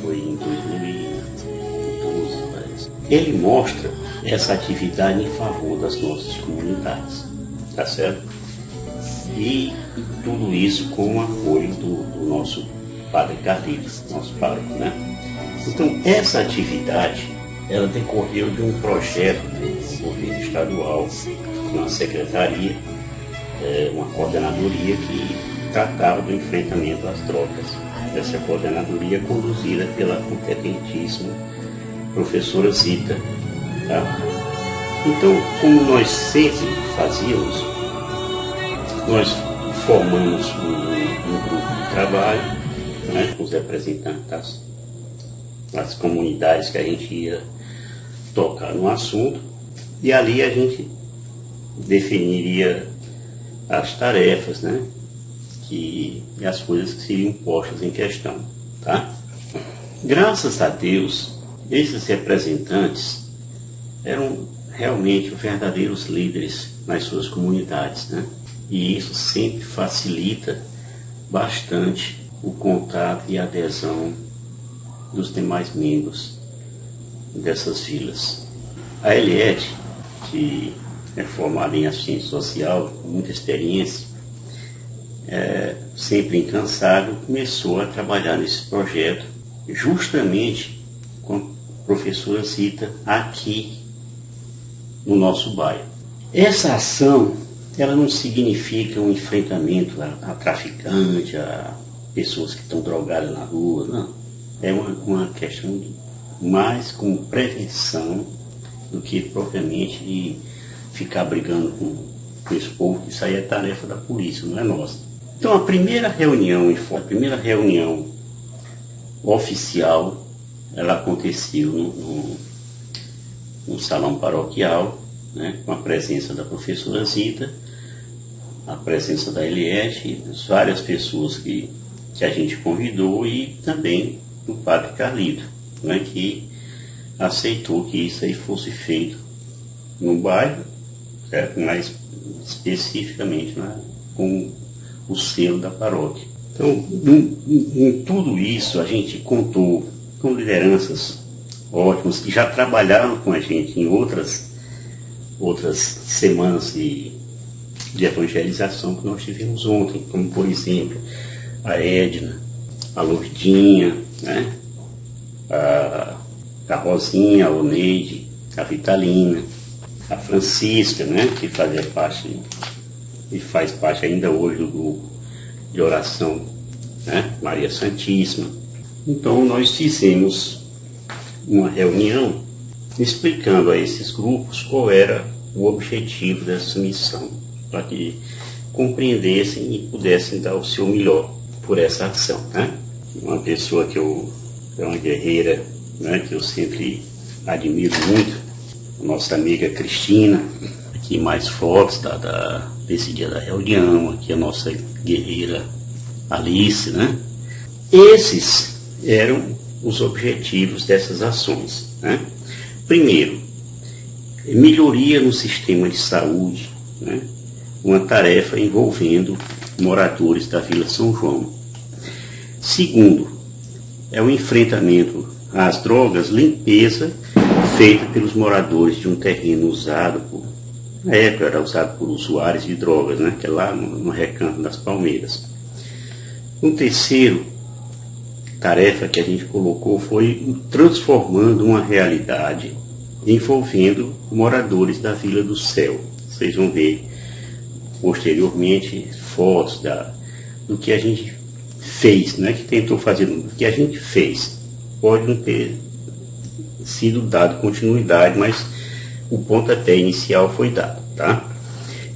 foi em 2012, parece. Ele mostra essa atividade em favor das nossas comunidades, tá certo? E tudo isso com o apoio do nosso Padre Carlitos, nosso pároco, né? Então, essa atividade, ela decorreu de um projeto do governo estadual, de uma secretaria, uma coordenadoria que tratava do enfrentamento às drogas. Essa coordenadoria conduzida pela competentíssima professora Zita. Tá? Então, como nós sempre fazíamos, nós formamos um grupo de trabalho, né, com os representantes das comunidades que a gente ia tocar no assunto, e ali a gente definiria as tarefas, né, e as coisas que seriam postas em questão. Tá? Graças a Deus, esses representantes eram realmente verdadeiros líderes nas suas comunidades, né? E isso sempre facilita bastante o contato e a adesão dos demais membros dessas vilas. A Eliette, que é formada em assistência social, com muita experiência, sempre incansável, começou a trabalhar nesse projeto justamente com a professora Zita aqui no nosso bairro. Essa ação, ela não significa um enfrentamento a traficante, a pessoas que estão drogadas na rua, não. É uma questão mais com prevenção do que propriamente de ficar brigando com esse povo, que isso aí é tarefa da polícia, não é nossa. Então a primeira reunião oficial, ela aconteceu no salão paroquial, né, com a presença da professora Zita, a presença da Eliette, várias pessoas que a gente convidou, e também do Padre Carlito, né, que aceitou que isso aí fosse feito no bairro, certo? Mais especificamente, né, com o selo da paróquia. Então, em tudo isso, a gente contou com lideranças ótimas que já trabalharam com a gente em outras semanas de evangelização que nós tivemos ontem, como por exemplo a Edna, a Lourdinha, né? a Rosinha, a Oneide, a Vitalina, a Francisca, né? Que fazia parte e faz parte ainda hoje do grupo de oração, né? Maria Santíssima. Então nós fizemos uma reunião explicando a esses grupos qual era o objetivo dessa missão, para que compreendessem e pudessem dar o seu melhor por essa ação, né? Uma pessoa que é uma guerreira, né, que eu sempre admiro muito, a nossa amiga Cristina, aqui mais fotos desse dia da reunião, aqui a nossa guerreira Alice, né? Esses eram os objetivos dessas ações, né? Primeiro, melhoria no sistema de saúde, né? Uma tarefa envolvendo moradores da Vila São João. Segundo, é o enfrentamento às drogas, limpeza feita pelos moradores de um terreno usado na época era usado por usuários de drogas, né? Que é lá no Recanto das Palmeiras. Um terceiro tarefa que a gente colocou foi transformando uma realidade envolvendo moradores da Vila do Céu. Vocês vão ver posteriormente fotos do que a gente fez, não é que tentou fazer, do que a gente fez. Pode não ter sido dado continuidade, mas o pontapé inicial foi dado, tá?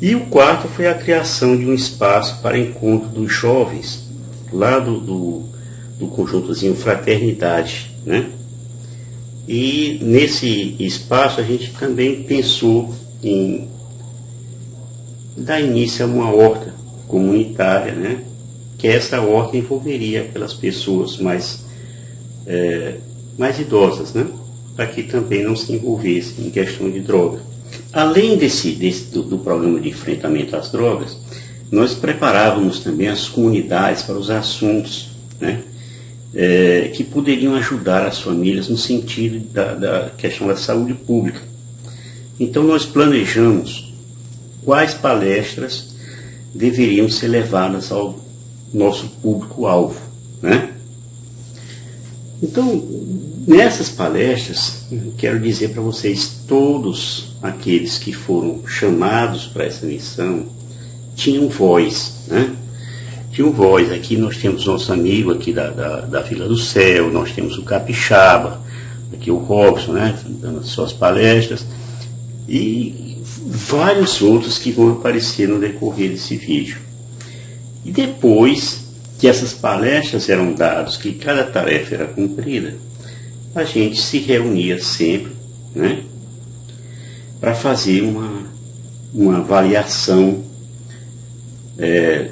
E o quarto foi a criação de um espaço para encontro dos jovens, lá do conjuntozinho Fraternidade, né? E nesse espaço a gente também pensou em dar início a uma horta comunitária, né? Que essa horta envolveria aquelas pessoas mais idosas, né? Para que também não se envolvessem em questão de droga. Além do programa de enfrentamento às drogas, nós preparávamos também as comunidades para os assuntos, né? que poderiam ajudar as famílias no sentido da questão da saúde pública. Então nós planejamos quais palestras deveriam ser levadas ao nosso público-alvo, né? Então, nessas palestras, quero dizer para vocês, todos aqueles que foram chamados para essa missão tinham voz, né? Tinham voz. Aqui nós temos nosso amigo aqui da Vila do Céu, nós temos o Capixaba, aqui o Robson, né, dando as suas palestras, e vários outros que vão aparecer no decorrer desse vídeo. E depois que essas palestras eram dadas, que cada tarefa era cumprida, a gente se reunia sempre, né, para fazer uma avaliação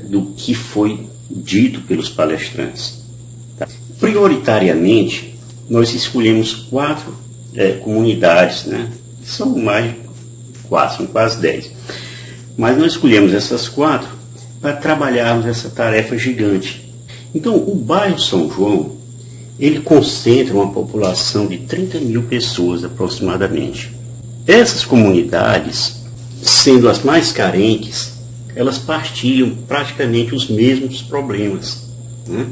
do que foi dito pelos palestrantes. Tá? Prioritariamente, nós escolhemos 4 comunidades, né? São mais de 4, são quase 10. Mas nós escolhemos essas 4 para trabalharmos essa tarefa gigante. Então, o bairro São João, ele concentra uma população de 30 mil pessoas aproximadamente. Essas comunidades, sendo as mais carentes, elas partilham praticamente os mesmos problemas, né?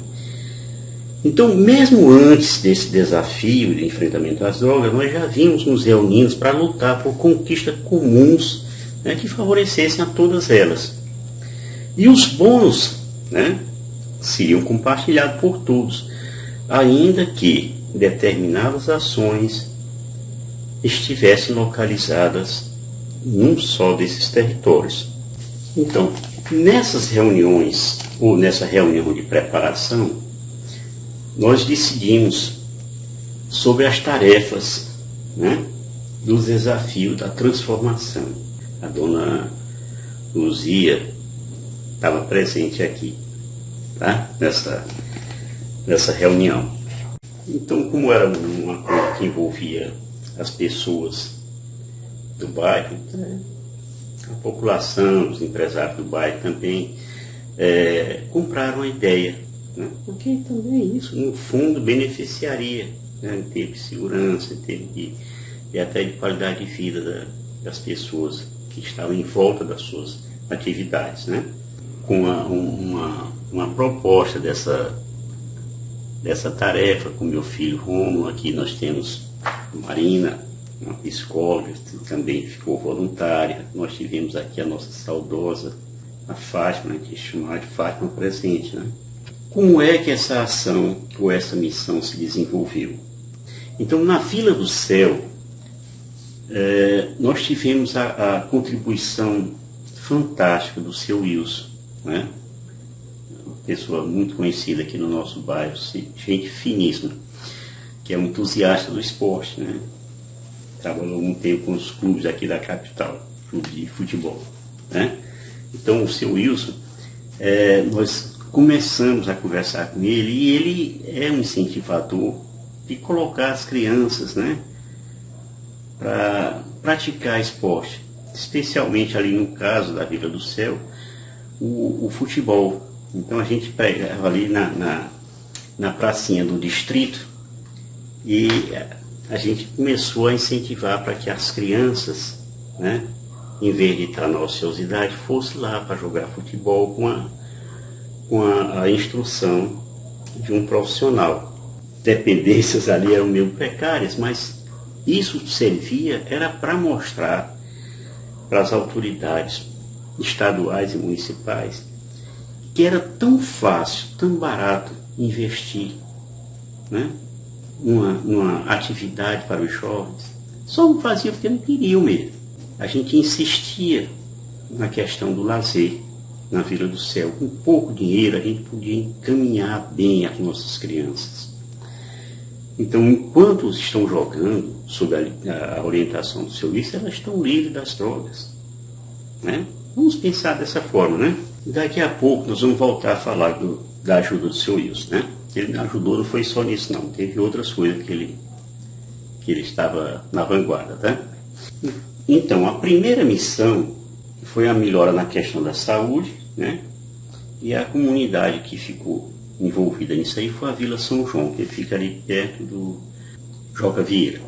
Então, mesmo antes desse desafio de enfrentamento às drogas, nós já vimos nos reunindo para lutar por conquistas comuns, né, que favorecessem a todas elas. E os bônus, né, seriam compartilhados por todos, ainda que determinadas ações estivessem localizadas num só desses territórios. Então, nessas reuniões, ou nessa reunião de preparação, nós decidimos sobre as tarefas, né, dos desafios da transformação. A dona Luzia estava presente aqui, tá, nessa reunião. Então, como era uma coisa que envolvia as pessoas do bairro, a população, os empresários do bairro também compraram a ideia, né? Porque também isso, no fundo, beneficiaria, né, em termos de segurança, em termos e até de qualidade de vida das pessoas que estavam em volta das suas atividades, né? Com uma proposta dessa tarefa com meu filho Romulo, aqui nós temos a Marina, uma psicóloga que também ficou voluntária. Nós tivemos aqui a nossa saudosa, a Fátima, que é chamada de Fátima Presente, né? Como é que essa ação ou essa missão se desenvolveu? Então, na Vila do Céu, nós tivemos a contribuição fantástica do seu Wilson, né? Uma pessoa muito conhecida aqui no nosso bairro, gente finíssima, que é um entusiasta do esporte, né? Trabalhou um tempo com os clubes aqui da capital, clube de futebol, né? Então, o seu Wilson, nós começamos a conversar com ele, e ele é um incentivador de colocar as crianças, né, para praticar esporte, especialmente ali no caso da Vila do Céu, o futebol. Então a gente pegava ali na pracinha do distrito e a gente começou a incentivar para que as crianças, né, em vez de estar na ociosidade, fossem lá para jogar futebol com a instrução de um profissional. Dependências ali eram meio precárias, mas isso servia, era para mostrar para as autoridades estaduais e municipais que era tão fácil, tão barato investir, né, numa atividade para os jovens. Só não fazia porque não queriam mesmo. A gente insistia na questão do lazer na Vila do Céu. Com pouco dinheiro a gente podia encaminhar bem as nossas crianças. Então, enquanto estão jogando, sob a orientação do seu Wilson, elas estão livres das drogas, né? Vamos pensar dessa forma, né? Daqui a pouco nós vamos voltar a falar da ajuda do seu Wilson, né? Ele me ajudou, não foi só nisso não, teve outras coisas que ele estava na vanguarda, tá? Então, a primeira missão foi a melhora na questão da saúde, né? E a comunidade que ficou envolvida nisso aí foi a Vila São João, que fica ali perto do Joca Vieira.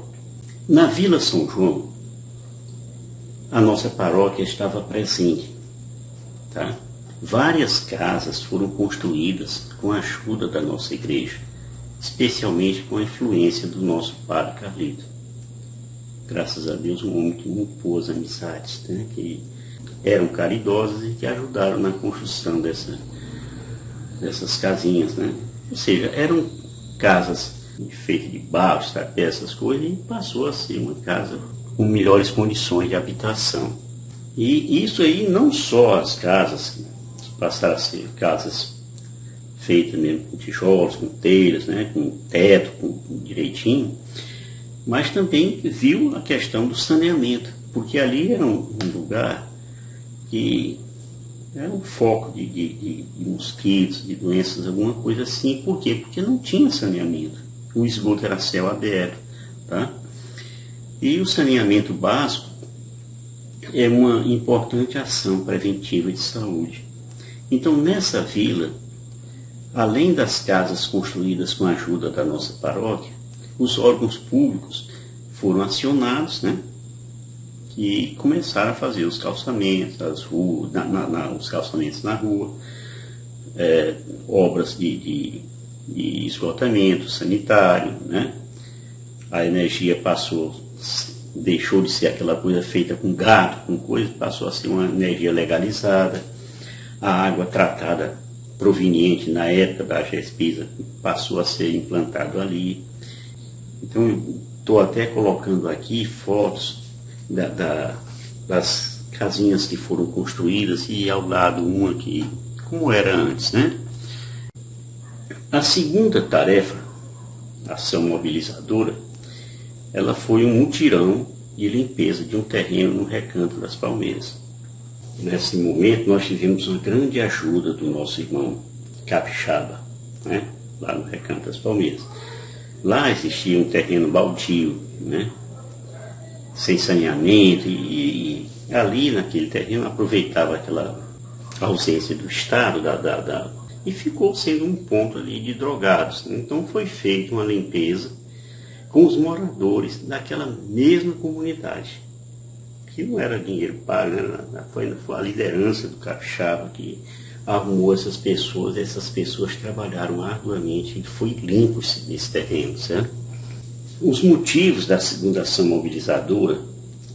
Na Vila São João, a nossa paróquia estava presente, tá? Várias casas foram construídas com a ajuda da nossa igreja, especialmente com a influência do nosso padre Carlito. Graças a Deus, um homem que impôs amizades, né, que eram caridosas e que ajudaram na construção dessas casinhas, né? Ou seja, eram casas feitas de barro, trapézio, essas coisas, e passou a ser uma casa com melhores condições de habitação. E isso aí, não só as casas que passaram a ser casas feitas mesmo com tijolos, com telhas, né, com teto, com direitinho, mas também viu a questão do saneamento, porque ali era um lugar que era um foco de mosquitos, de doenças, alguma coisa assim. Por quê? Porque não tinha saneamento. O esgoto era céu aberto, tá? E o saneamento básico é uma importante ação preventiva de saúde. Então, nessa vila, além das casas construídas com a ajuda da nossa paróquia, os órgãos públicos foram acionados, né? E começaram a fazer os calçamentos, as ruas, os calçamentos na rua, obras de esgotamento sanitário, né? A energia deixou de ser aquela coisa feita com gato, com coisa, passou a ser uma energia legalizada. A água tratada proveniente na época da GESPISA passou a ser implantado ali. Então, eu estou até colocando aqui fotos das casinhas que foram construídas e ao lado uma que, como era antes, né? A segunda tarefa, ação mobilizadora, ela foi um mutirão de limpeza de um terreno no Recanto das Palmeiras. Nesse momento, nós tivemos uma grande ajuda do nosso irmão Capixaba, né? Lá no Recanto das Palmeiras. Lá existia um terreno baldio, né? Sem saneamento, e ali naquele terreno aproveitava aquela ausência do Estado e ficou sendo um ponto ali de drogados. Então foi feita uma limpeza com os moradores daquela mesma comunidade, que não era dinheiro pago, né? Foi a liderança do Capixaba que arrumou essas pessoas trabalharam arduamente e foi limpo esse terreno, certo? Os motivos da segunda ação mobilizadora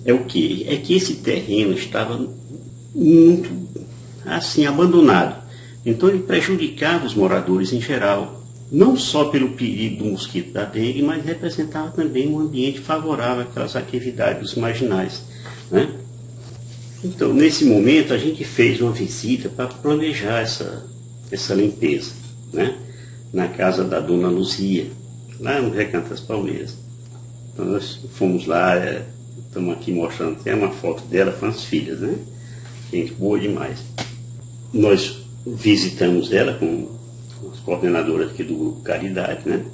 é o quê? É que esse terreno estava muito, assim, abandonado. Então ele prejudicava os moradores em geral, não só pelo perigo do mosquito da dengue, mas representava também um ambiente favorável àquelas atividades dos marginais, né? Então, nesse momento, a gente fez uma visita para planejar essa limpeza, né? Na casa da Dona Luzia, lá no Recanto das Palmeiras. Então, nós fomos lá, estamos aqui mostrando até uma foto dela com as filhas, né? Gente boa demais. Nós visitamos ela com as coordenadoras aqui do Grupo Caridade, né?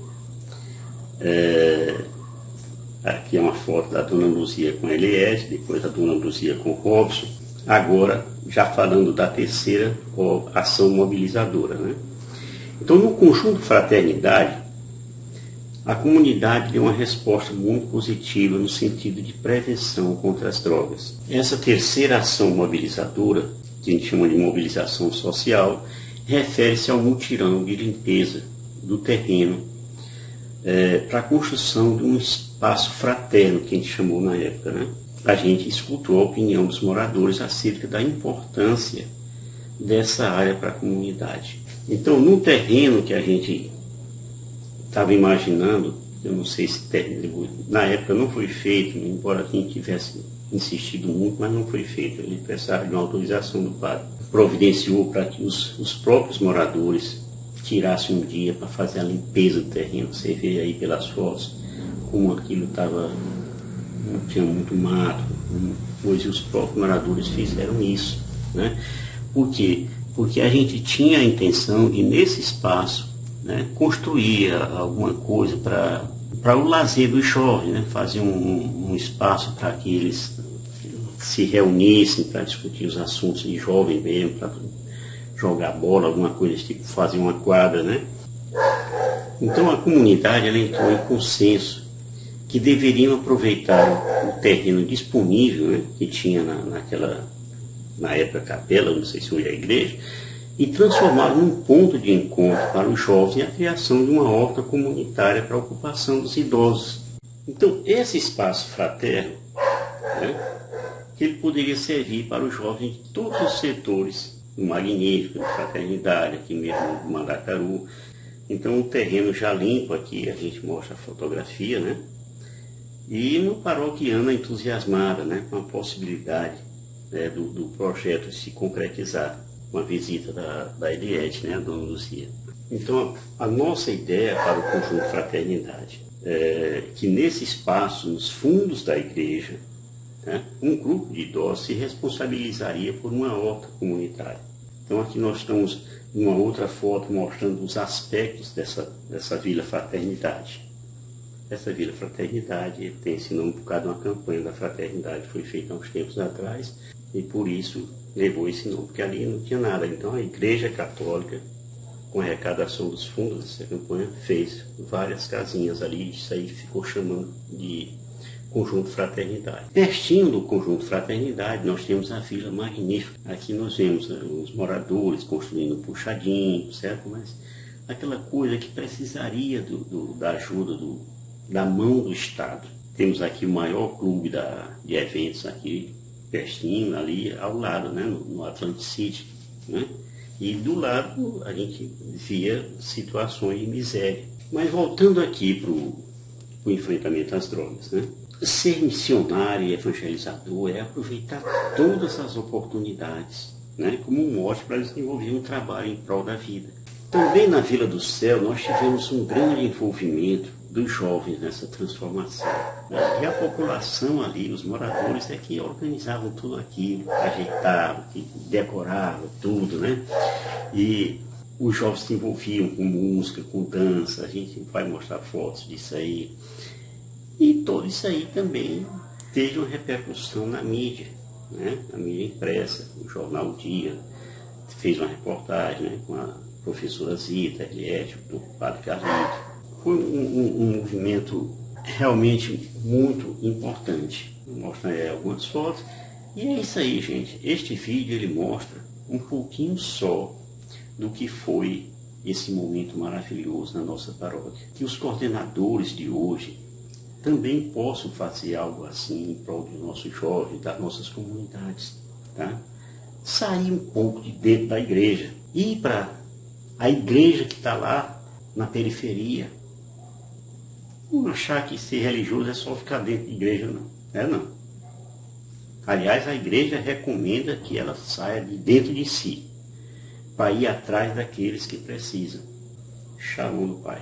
Aqui é uma foto da Dona Luzia com a Eliette, depois da Dona Luzia com o Robson. Agora, já falando da terceira ação mobilizadora, né? Então, no conjunto Fraternidade, a comunidade deu uma resposta muito positiva no sentido de prevenção contra as drogas. Essa terceira ação mobilizadora, que a gente chama de mobilização social, refere-se ao mutirão de limpeza do terreno para a construção de um espaço fraterno, que a gente chamou na época, né? A gente escutou a opinião dos moradores acerca da importância dessa área para a comunidade. Então, no terreno que a gente estava imaginando, eu não sei se na época não foi feito, embora a gente tivesse insistido muito, mas não foi feito. Ele precisava de uma autorização do padre. Providenciou para que os próprios moradores tirassem um dia para fazer a limpeza do terreno. Você vê aí pelas fotos como aquilo não tinha muito mato, pois os próprios moradores fizeram isso, né? Por quê? Porque a gente tinha a intenção de, nesse espaço, né, construir alguma coisa para o lazer dos jovens, né? Fazer um espaço para que eles se reunissem para discutir os assuntos de jovem mesmo, para jogar bola, alguma coisa tipo, fazer uma quadra, né? Então a comunidade ela entrou em consenso que deveriam aproveitar o terreno disponível, né, que tinha na época capela, não sei se hoje é a igreja, e transformá-lo num ponto de encontro para os jovens e a criação de uma horta comunitária para a ocupação dos idosos. Então esse espaço fraterno, né, que ele poderia servir para os jovens de todos os setores, do Magnífico, da Fraternidade, aqui mesmo do Mandacaru. Então o terreno já limpo aqui, a gente mostra a fotografia, né? E uma paroquiana entusiasmada, né, com a possibilidade, né, do projeto se concretizar, com a visita da Eliette, né, a dona Luzia. Então a nossa ideia para o conjunto Fraternidade é que nesse espaço, nos fundos da igreja, né, um grupo de idosos se responsabilizaria por uma horta comunitária. Então aqui nós estamos em uma outra foto mostrando os aspectos dessa Vila Fraternidade. Essa Vila Fraternidade tem esse nome por causa de uma campanha da Fraternidade que foi feita há uns tempos atrás e por isso levou esse nome, porque ali não tinha nada. Então a Igreja Católica, com a arrecadação dos fundos dessa campanha, fez várias casinhas ali, isso aí ficou chamando de Conjunto Fraternidade. Pertinho do Conjunto Fraternidade, nós temos a Vila Magnífica. Aqui nós vemos os moradores construindo um puxadinho, certo? Mas aquela coisa que precisaria da ajuda da mão do Estado. Temos aqui o maior clube de eventos aqui, pertinho, ali ao lado, né? no Atlantic City, né? E do lado a gente via situações de miséria. Mas voltando aqui para o enfrentamento às drogas, né? Ser missionário e evangelizador é aproveitar todas as oportunidades, né, como um mote para desenvolver um trabalho em prol da vida. Também na Vila do Céu nós tivemos um grande envolvimento dos jovens nessa transformação, né? E a população ali, os moradores, é que organizavam tudo aquilo, ajeitavam, que decoravam tudo, né? E os jovens se envolviam com música, com dança, a gente vai mostrar fotos disso aí. E tudo isso aí também teve uma repercussão na mídia, né? Na mídia impressa, o jornal O Dia fez uma reportagem, né, com a professora Zita, Eliette, o padre Carlito. Foi um movimento realmente muito importante. Mostra algumas fotos. E é isso aí, gente. Este vídeo ele mostra um pouquinho só do que foi esse momento maravilhoso na nossa paróquia. Que os coordenadores de hoje também possam fazer algo assim em prol dos nossos jovens, das nossas comunidades, tá? Sair um pouco de dentro da igreja, ir para a igreja que está lá na periferia. Não achar que ser religioso é só ficar dentro da igreja, não. É não. Aliás, a igreja recomenda que ela saia de dentro de si, para ir atrás daqueles que precisam. Shalom do Pai.